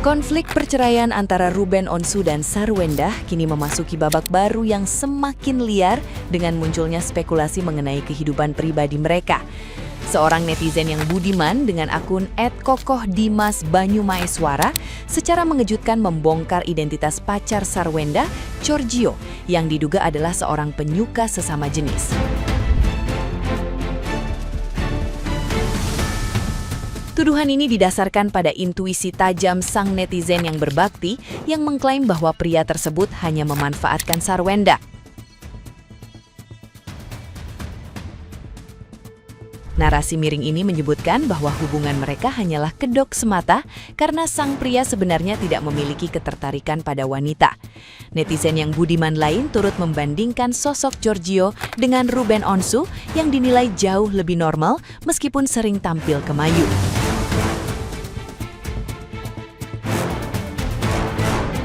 Konflik perceraian antara Ruben Onsu dan Sarwendah kini memasuki babak baru yang semakin liar dengan munculnya spekulasi mengenai kehidupan pribadi mereka. Seorang netizen yang budiman dengan akun @kokohdimasbanyumaeswara secara mengejutkan membongkar identitas pacar Sarwendah, Giorgio, yang diduga adalah seorang penyuka sesama jenis. Tuduhan ini didasarkan pada intuisi tajam sang netizen yang berbakti yang mengklaim bahwa pria tersebut hanya memanfaatkan Sarwendah. Narasi miring ini menyebutkan bahwa hubungan mereka hanyalah kedok semata karena sang pria sebenarnya tidak memiliki ketertarikan pada wanita. Netizen yang budiman lain turut membandingkan sosok Giorgio dengan Ruben Onsu yang dinilai jauh lebih normal meskipun sering tampil kemayu.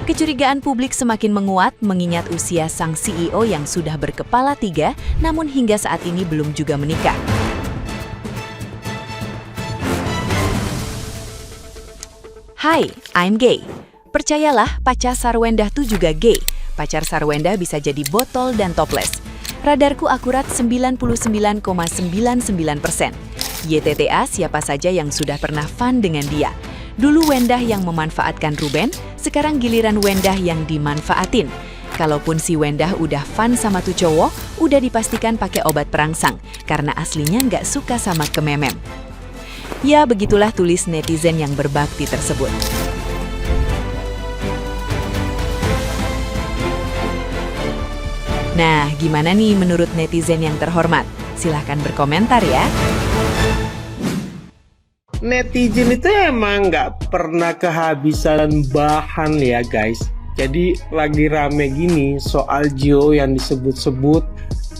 Kecurigaan publik semakin menguat mengingat usia sang CEO yang sudah berkepala 3 namun hingga saat ini belum juga menikah. Hai, I'm gay. Percayalah, pacar Sarwendah tuh juga gay. Pacar Sarwendah bisa jadi botol dan toples. Radarku akurat 99,99%. YTTA siapa saja yang sudah pernah fun dengan dia. Dulu Wendah yang memanfaatkan Ruben, sekarang giliran Wendah yang dimanfaatin. Kalaupun si Wendah udah fun sama tuh cowok, udah dipastikan pakai obat perangsang, karena aslinya nggak suka sama kememem. Ya, begitulah tulis netizen yang berbakti tersebut. Nah, gimana nih menurut netizen yang terhormat? Silahkan berkomentar ya. Netizen itu emang nggak pernah kehabisan bahan ya guys. Jadi lagi rame gini soal Gio yang disebut-sebut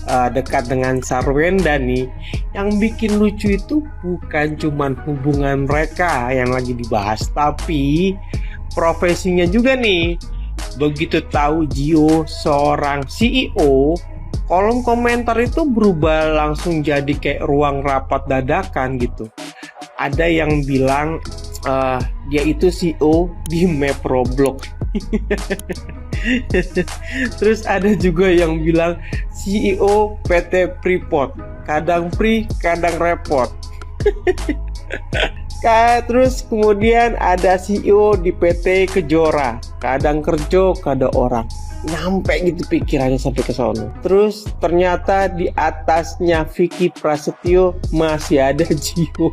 dekat dengan Sarwendah nih. Yang bikin lucu itu bukan cuman hubungan mereka yang lagi dibahas, tapi profesinya juga nih. Begitu tahu Gio seorang CEO, kolom komentar itu berubah langsung jadi kayak ruang rapat dadakan gitu. Ada yang bilang dia itu CEO di map Roblox. Terus ada juga yang bilang CEO PT Freeport, kadang free, kadang repot. Terus kemudian ada CEO di PT Kejora, kadang kerja, kadang orang. Nyampe gitu pikirannya sampai ke sono. Terus ternyata di atasnya Vicky Prasetyo masih ada Gio.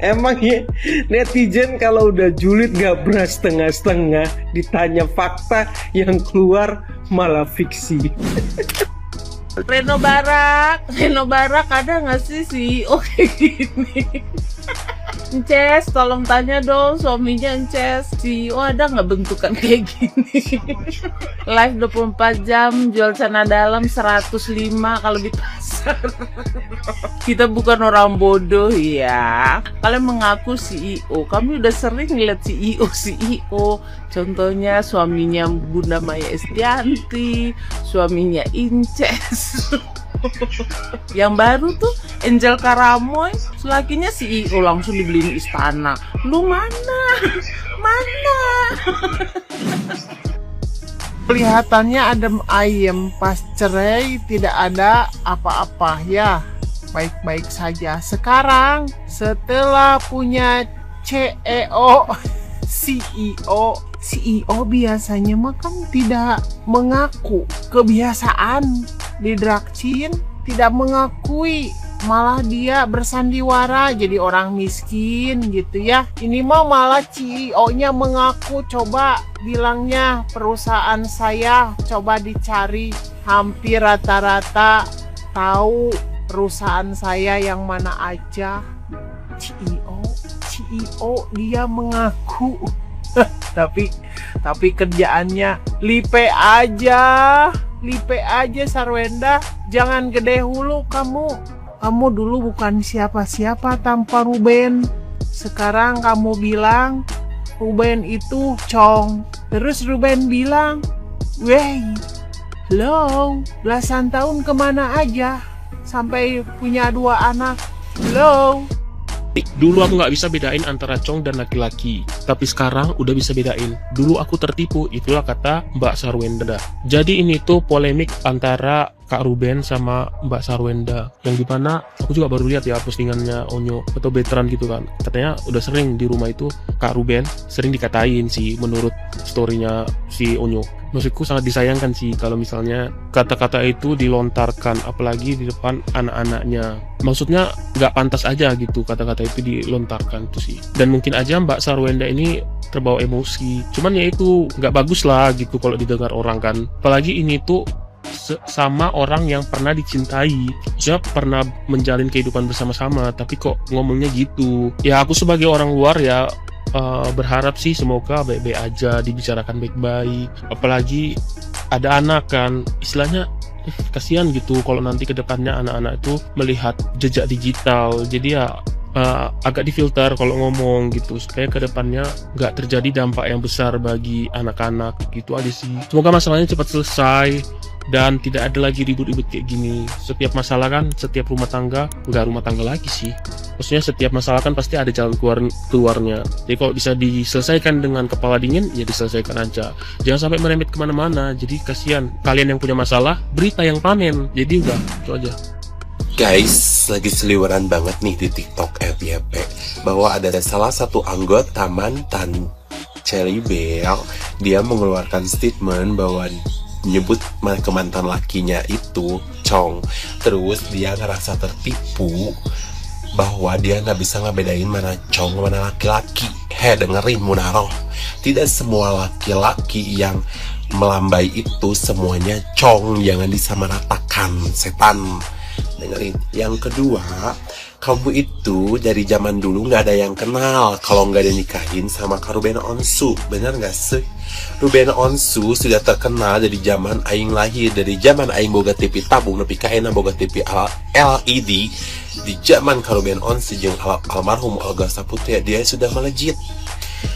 Emang ya, netizen kalau udah julid gak pernah setengah-setengah, ditanya fakta yang keluar malah fiksi. Reno Barak ada nggak sih CEO kayak gini? Ences, tolong tanya dong suaminya Ences, CEO ada nggak bentukan kayak gini? Live 24 jam, jual celana dalam 105 kalau di pasar. Kita bukan orang bodoh ya. Kalian mengaku CEO, kami udah sering lihat CEO. Contohnya suaminya Bunda Maya Estianti, suaminya Inces. Yang baru tuh Angel Karamoy, selakinya CEO langsung dibeliin istana. Lu mana? Kelihatannya adem ayem, pas cerai tidak ada apa-apa ya. Baik-baik saja. Sekarang setelah punya CEO biasanya mah kan tidak mengaku. Kebiasaan di Drakcin tidak mengakui, malah dia bersandiwara jadi orang miskin gitu ya. Ini mah malah CEO-nya mengaku. Coba bilangnya perusahaan saya coba dicari, hampir rata-rata tahu perusahaan saya yang mana aja. CEO dia mengaku. tapi kerjaannya lipe aja Sarwendah, jangan gede hulu kamu dulu bukan siapa-siapa tanpa Ruben. Sekarang kamu bilang Ruben itu cong, terus Ruben bilang weh hello, belasan tahun kemana aja sampai punya 2 anak. Hello, Dulu aku nggak bisa bedain antara cong dan laki-laki, tapi sekarang udah bisa bedain. Dulu aku tertipu, itulah kata Mbak Sarwenda. Jadi ini tuh polemik antara Kak Ruben sama Mbak Sarwenda, yang dimana aku juga baru lihat ya postingannya Onyo atau veteran gitu kan. Katanya udah sering di rumah itu Kak Ruben sering dikatain sih menurut storynya si Onyo. Maksudku sangat disayangkan sih kalau misalnya kata-kata itu dilontarkan, apalagi di depan anak-anaknya. Maksudnya nggak pantas aja gitu kata-kata itu dilontarkan tuh sih. Dan mungkin aja Mbak Sarwenda ini terbawa emosi. Cuman ya itu nggak bagus lah gitu kalau didengar orang kan. Apalagi ini tuh sama orang yang pernah dicintai, maksudnya pernah menjalin kehidupan bersama-sama, tapi kok ngomongnya gitu. Ya aku sebagai orang luar ya berharap sih semoga baik-baik aja, dibicarakan baik-baik. Apalagi ada anak kan, istilahnya kasihan gitu kalau nanti kedepannya anak-anak itu melihat jejak digital. Jadi ya agak difilter kalau ngomong gitu, supaya kedepannya nggak terjadi dampak yang besar bagi anak-anak gitu aja sih. Semoga masalahnya cepat selesai dan tidak ada lagi ribut-ribut kayak gini. Setiap masalah kan, setiap rumah tangga, nggak rumah tangga lagi sih, maksudnya setiap masalah kan pasti ada jalan keluarnya. Jadi kalau bisa diselesaikan dengan kepala dingin, ya diselesaikan aja, jangan sampai merembet kemana-mana. Jadi kasihan kalian yang punya masalah, berita yang panen. Jadi udah, itu aja. Guys, lagi seliweran banget nih di TikTok FYP bahwa ada salah satu anggota mantan Cherry Bell, dia mengeluarkan statement bahwa menyebut ke mantan lakinya itu cong. Terus dia ngerasa tertipu bahwa dia nggak bisa ngebedain mana cong mana laki-laki. Dengerin Munaroh, tidak semua laki-laki yang melambai itu semuanya cong, jangan disamaratakan, setan. Dengerin. Yang kedua, kamu itu dari zaman dulu nggak ada yang kenal kalau nggak ada nikahin sama Kak Ruben Onsu, bener nggak sih? Ruben Onsu sudah terkenal dari zaman aing lahir, dari zaman aing boga TV tabung nepi ka euna boga TV LED. Di zaman Kak Ruben Onsu jeung almarhum Olga Saputri dia sudah melejit.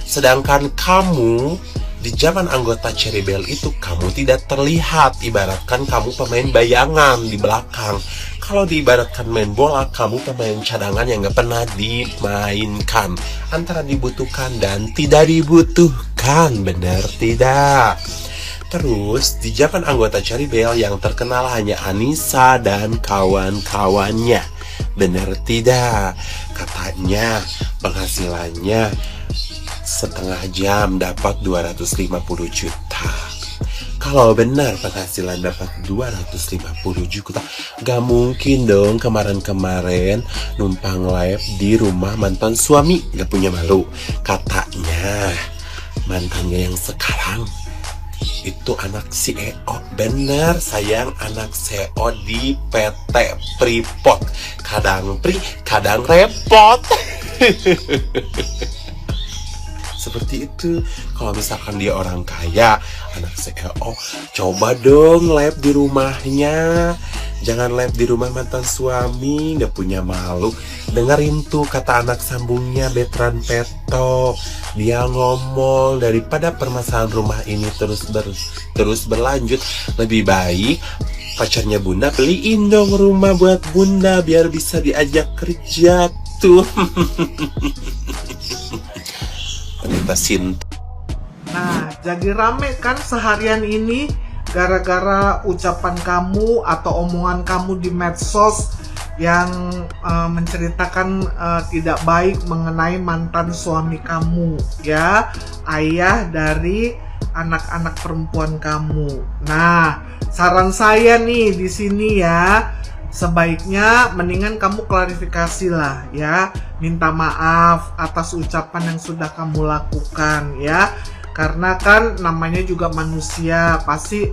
Sedangkan kamu di zaman anggota Cherry Bell itu kamu tidak terlihat, ibaratkan kamu pemain bayangan di belakang. Kalau diibaratkan main bola, kamu pemain cadangan yang gak pernah dimainkan, antara dibutuhkan dan tidak dibutuhkan, benar tidak? Terus di zaman anggota Cherry Bell yang terkenal hanya Anissa dan kawan-kawannya, benar tidak? Katanya penghasilannya setengah jam dapat 250 juta. Kalau benar penghasilan dapat 250 juta, gak mungkin dong kemarin-kemarin numpang live di rumah mantan suami, gak punya malu. Katanya mantannya yang sekarang itu anak CEO. Bener sayang, anak CEO di PT Freeport. Kadang kadang repot. Seperti itu. Kalau misalkan dia orang kaya, anak CEO, coba dong live di rumahnya. Jangan live di rumah mantan suami, gak punya malu. Dengerin tuh kata anak sambungnya Betran Peto. Dia ngomong, daripada permasalahan rumah ini terus berlanjut, lebih baik pacarnya bunda beliin dong rumah buat bunda biar bisa diajak kerja tuh. Wanita Sinta. Nah, jadi rame kan seharian ini gara-gara ucapan kamu atau omongan kamu di medsos yang menceritakan tidak baik mengenai mantan suami kamu, ya, ayah dari anak-anak perempuan kamu. Nah, saran saya nih di sini ya, sebaiknya mendingan kamu klarifikasi lah ya, minta maaf atas ucapan yang sudah kamu lakukan ya, karena kan namanya juga manusia, pasti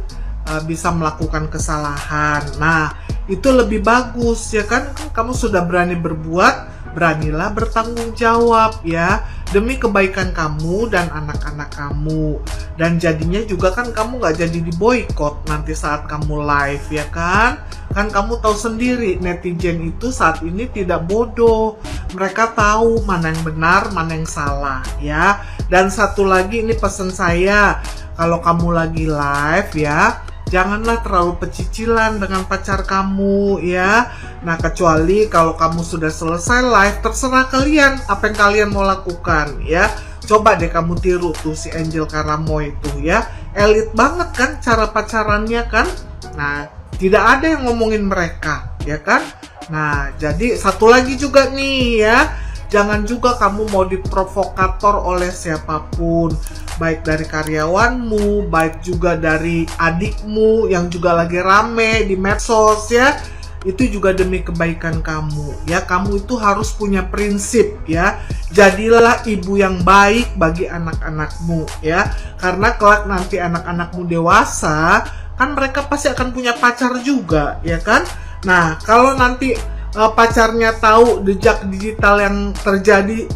bisa melakukan kesalahan. Nah, itu lebih bagus ya kan, kamu sudah berani berbuat, beranilah bertanggung jawab ya, demi kebaikan kamu dan anak-anak kamu. Dan jadinya juga kan kamu gak jadi diboykot nanti saat kamu live ya kan. Kan kamu tahu sendiri netizen itu saat ini tidak bodoh, mereka tahu mana yang benar mana yang salah ya. Dan satu lagi, ini pesan saya, kalau kamu lagi live ya, janganlah terlalu pecicilan dengan pacar kamu ya. Nah, kecuali kalau kamu sudah selesai live, terserah kalian apa yang kalian mau lakukan ya. Coba deh kamu tiru tuh si Angel Karamo itu ya. Elit banget kan cara pacarannya kan. Nah, tidak ada yang ngomongin mereka ya kan. Nah, jadi satu lagi juga nih ya, jangan juga kamu mau diprovokator oleh siapapun, baik dari karyawanmu, baik juga dari adikmu yang juga lagi rame di medsos ya. Itu juga demi kebaikan kamu ya. Kamu itu harus punya prinsip ya. Jadilah ibu yang baik bagi anak-anakmu ya. Karena kelak nanti anak-anakmu dewasa, kan mereka pasti akan punya pacar juga ya kan. Nah, kalau nanti pacarnya tahu jejak digital yang terjadi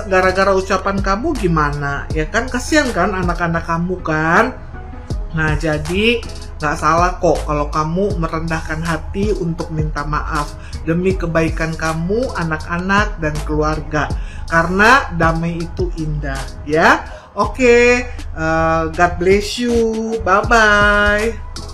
gara-gara ucapan kamu, gimana ya kan? Kasihan kan anak-anak kamu kan. Nah, jadi gak salah kok kalau kamu merendahkan hati untuk minta maaf demi kebaikan kamu, anak-anak, dan keluarga. Karena damai itu indah ya. Oke, God bless you. Bye-bye.